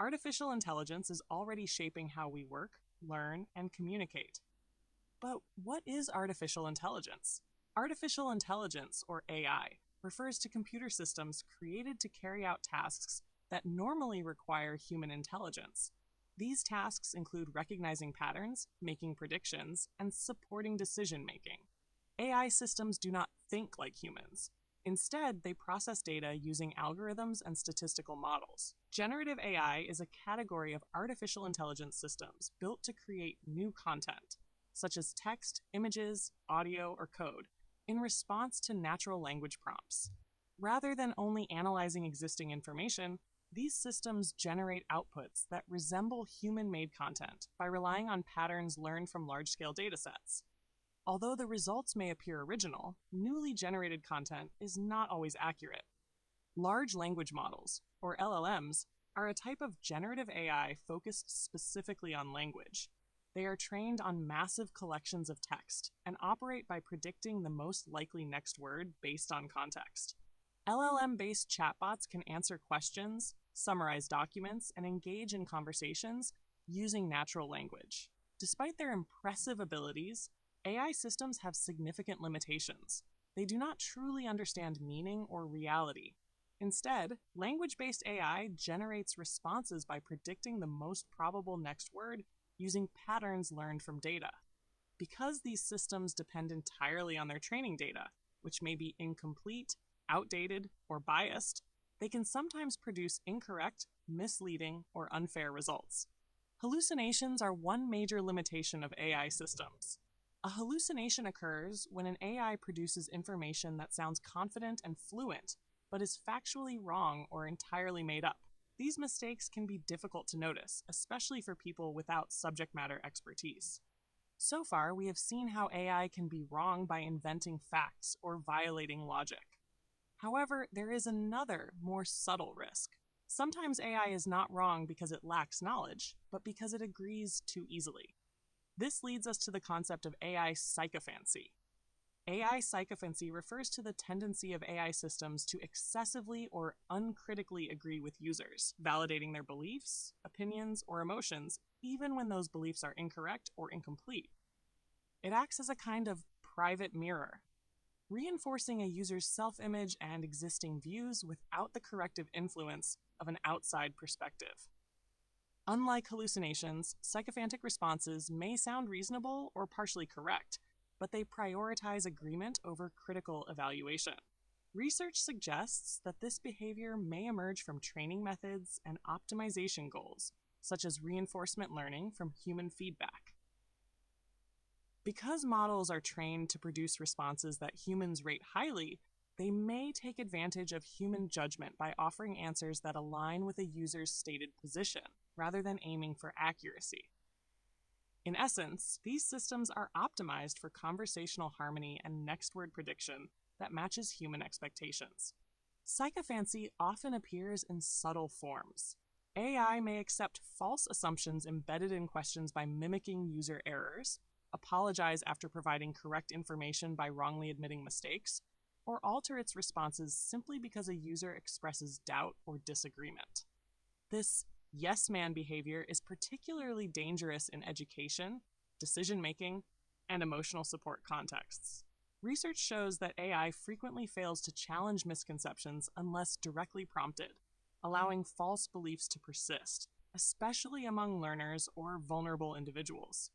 Artificial intelligence is already shaping how we work, learn, and communicate. But what is artificial intelligence? Artificial intelligence, or AI, refers to computer systems created to carry out tasks that normally require human intelligence. These tasks include recognizing patterns, making predictions, and supporting decision making. AI systems do not think like humans. Instead, they process data using algorithms and statistical models. Generative AI is a category of artificial intelligence systems built to create new content, such as text, images, audio, or code, in response to natural language prompts. Rather than only analyzing existing information, these systems generate outputs that resemble human-made content by relying on patterns learned from large-scale datasets. Although the results may appear original, newly generated content is not always accurate. Large language models, or LLMs, are a type of generative AI focused specifically on language. They are trained on massive collections of text and operate by predicting the most likely next word based on context. LLM-based chatbots can answer questions, summarize documents, and engage in conversations using natural language. Despite their impressive abilities, AI systems have significant limitations. They do not truly understand meaning or reality. Instead, language-based AI generates responses by predicting the most probable next word using patterns learned from data. Because these systems depend entirely on their training data, which may be incomplete, outdated, or biased, they can sometimes produce incorrect, misleading, or unfair results. Hallucinations are one major limitation of AI systems. A hallucination occurs when an AI produces information that sounds confident and fluent, but is factually wrong or entirely made up. These mistakes can be difficult to notice, especially for people without subject matter expertise. So far, we have seen how AI can be wrong by inventing facts or violating logic. However, there is another, more subtle risk. Sometimes AI is not wrong because it lacks knowledge, but because it agrees too easily. This leads us to the concept of AI sycophancy. AI sycophancy refers to the tendency of AI systems to excessively or uncritically agree with users, validating their beliefs, opinions, or emotions, even when those beliefs are incorrect or incomplete. It acts as a kind of private mirror, reinforcing a user's self-image and existing views without the corrective influence of an outside perspective. Unlike hallucinations, sycophantic responses may sound reasonable or partially correct, but they prioritize agreement over critical evaluation. Research suggests that this behavior may emerge from training methods and optimization goals, such as reinforcement learning from human feedback. Because models are trained to produce responses that humans rate highly, they may take advantage of human judgment by offering answers that align with a user's stated position, rather than aiming for accuracy. In essence, these systems are optimized for conversational harmony and next word prediction that matches human expectations. Sycophancy often appears in subtle forms. AI may accept false assumptions embedded in questions by mimicking user errors, apologize after providing correct information by wrongly admitting mistakes, or alter its responses simply because a user expresses doubt or disagreement. This yes man behavior is particularly dangerous in education, decision-making, and emotional support contexts. Research shows that AI frequently fails to challenge misconceptions unless directly prompted, allowing false beliefs to persist, especially among learners or vulnerable individuals.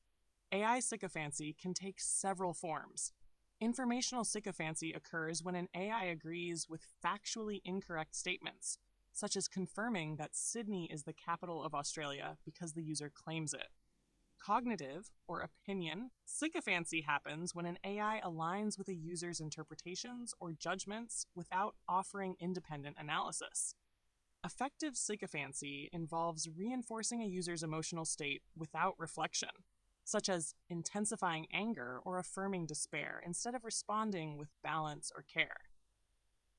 AI sycophancy can take several forms. Informational sycophancy occurs when an AI agrees with factually incorrect statements, such as confirming that Sydney is the capital of Australia because the user claims it. Cognitive, or opinion, sycophancy happens when an AI aligns with a user's interpretations or judgments without offering independent analysis. Affective sycophancy involves reinforcing a user's emotional state without reflection, such as intensifying anger or affirming despair instead of responding with balance or care.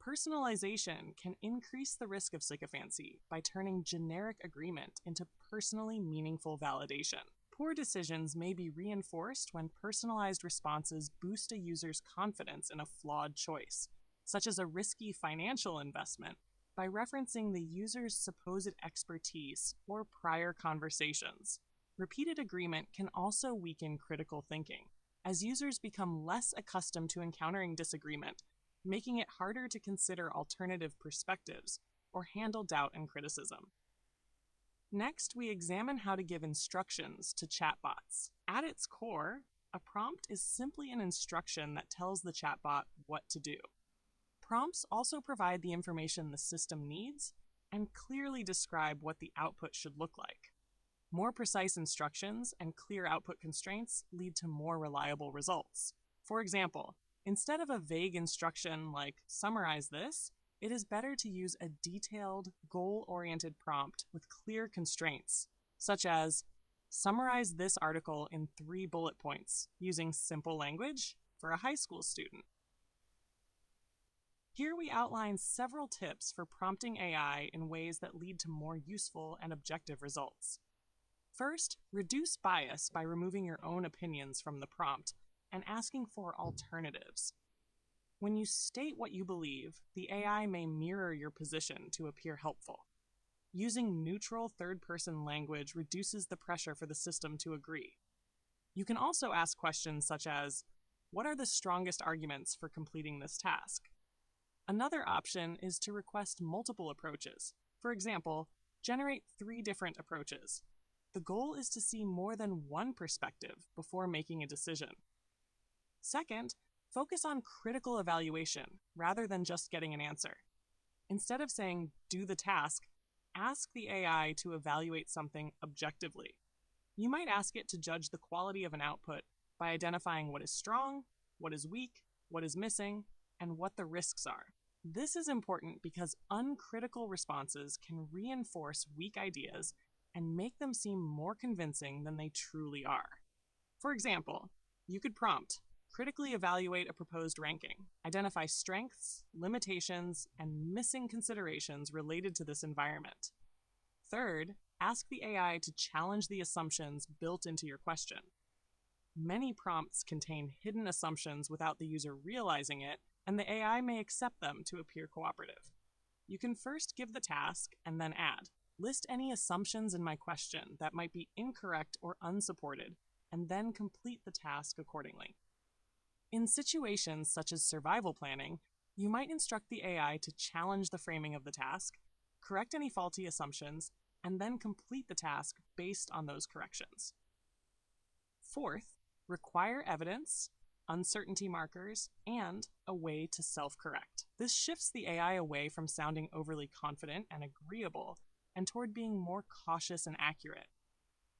Personalization can increase the risk of sycophancy by turning generic agreement into personally meaningful validation. Poor decisions may be reinforced when personalized responses boost a user's confidence in a flawed choice, such as a risky financial investment, by referencing the user's supposed expertise or prior conversations. Repeated agreement can also weaken critical thinking, as users become less accustomed to encountering disagreement, making it harder to consider alternative perspectives or handle doubt and criticism. Next, we examine how to give instructions to chatbots. At its core, a prompt is simply an instruction that tells the chatbot what to do. Prompts also provide the information the system needs and clearly describe what the output should look like. More precise instructions and clear output constraints lead to more reliable results. For example, instead of a vague instruction like "summarize this," it is better to use a detailed, goal-oriented prompt with clear constraints, such as "summarize this article in 3 bullet points using simple language for a high school student." Here we outline several tips for prompting AI in ways that lead to more useful and objective results. First, reduce bias by removing your own opinions from the prompt and asking for alternatives. When you state what you believe, the AI may mirror your position to appear helpful. Using neutral third-person language reduces the pressure for the system to agree. You can also ask questions such as, "What are the strongest arguments for completing this task?" Another option is to request multiple approaches. For example, generate 3 different approaches. The goal is to see more than one perspective before making a decision. Second, focus on critical evaluation rather than just getting an answer. Instead of saying, "do the task," ask the AI to evaluate something objectively. You might ask it to judge the quality of an output by identifying what is strong, what is weak, what is missing, and what the risks are. This is important because uncritical responses can reinforce weak ideas and make them seem more convincing than they truly are. For example, you could prompt, "critically evaluate a proposed ranking. Identify strengths, limitations, and missing considerations related to this environment." Third, ask the AI to challenge the assumptions built into your question. Many prompts contain hidden assumptions without the user realizing it, and the AI may accept them to appear cooperative. You can first give the task and then add, "list any assumptions in my question that might be incorrect or unsupported," and then complete the task accordingly. In situations such as survival planning, you might instruct the AI to challenge the framing of the task, correct any faulty assumptions, and then complete the task based on those corrections. Fourth, require evidence, uncertainty markers, and a way to self-correct. This shifts the AI away from sounding overly confident and agreeable and toward being more cautious and accurate.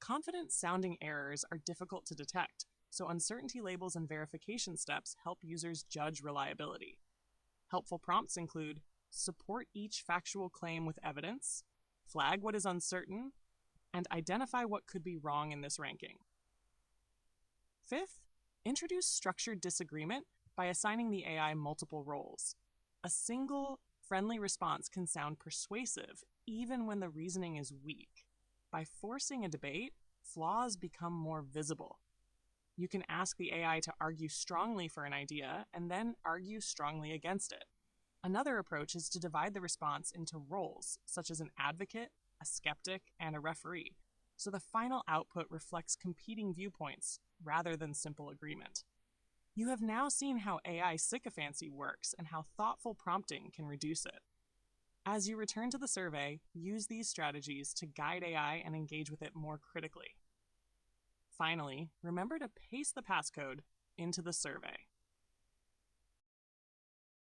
Confident-sounding errors are difficult to detect, so uncertainty labels and verification steps help users judge reliability. Helpful prompts include support each factual claim with evidence, flag what is uncertain, and identify what could be wrong in this ranking. Fifth, introduce structured disagreement by assigning the AI multiple roles. A single, friendly response can sound persuasive even when the reasoning is weak. By forcing a debate, flaws become more visible. You can ask the AI to argue strongly for an idea and then argue strongly against it. Another approach is to divide the response into roles, such as an advocate, a skeptic, and a referee, so the final output reflects competing viewpoints rather than simple agreement. You have now seen how AI sycophancy works and how thoughtful prompting can reduce it. As you return to the survey, use these strategies to guide AI and engage with it more critically. Finally, remember to paste the passcode into the survey.